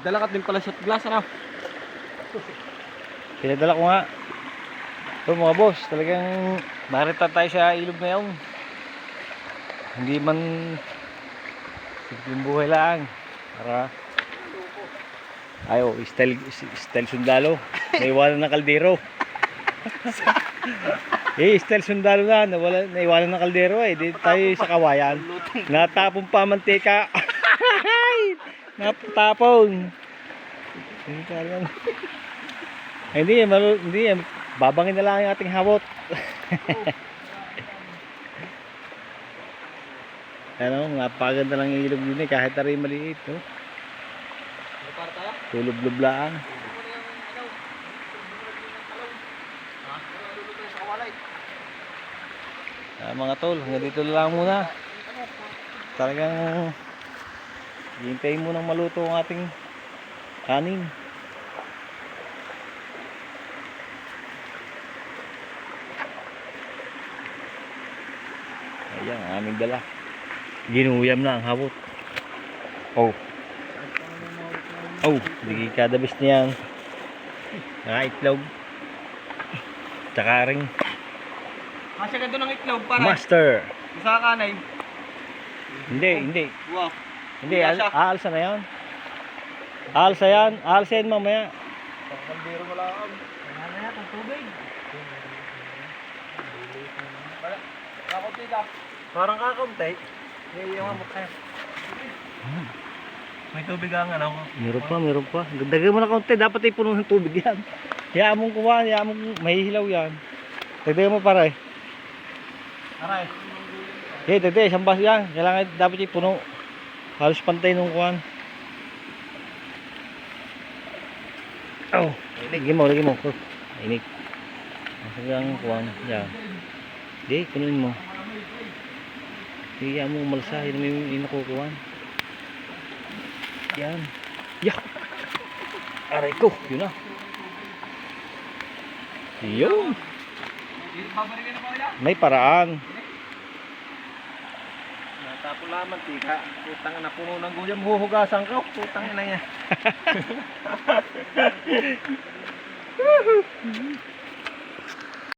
Dala ka din pala shot glass, ano? Pinadala ko nga. Ito mga boss, talagang marita tayo sa ilog na yun. Hindi man simpleng buhay lang. Para ayo, style sundalo. Naiwanan ng kaldero. Style sundalo na, naiwanan ng kaldero eh. Dito tayo sa kawayan. Natapon pa mantika. Natapon. Hindi yan. Babangin na lang yung ating hawot. Ano, napaganda lang yung ilog din eh, kahit na rin maliit, no? Tulog-lublaan. Mga tol, hanggang dito lang muna. Talagang hintayin mo nang maluto ang ating kanin. Ayan, ang aming dala. Ginuyam na ang hawot. Oh. Oh, hindi kadabis niyan. Itlog. Tsaka ring Kasya ka doon ng itlog, pare. master. Isa ka kanay. Hindi. Wow. Hindi, aalsa na yan. Aalsa yan mamaya. Kaldero mo lang. Wala na yan, tubig. Kakunti ka. Parang kakunti. Yung amok kayo. May tubig ang ano ko. Meron pa. Dagdag mo na kaunti, dapat ay puno ng tubig yan. Hayaan mong kuha, mahihilaw yan. Dagdag mo pare. Aray. Dagdag, isang bas yan. Kailangan dapat ay puno. Halos pantay nung kuhan. Oh, lagyan mo. Inig. Masagang kuhan. Yan. Di, punuin mo. Hayaan mo umalsa, yun may nakukuhan. Yan. Yak. Aray ko, yun na. Yun. May paraan. Natapon lang mantika. Putang na puno ng guyam. Huhugasan ka. Putang ina niya.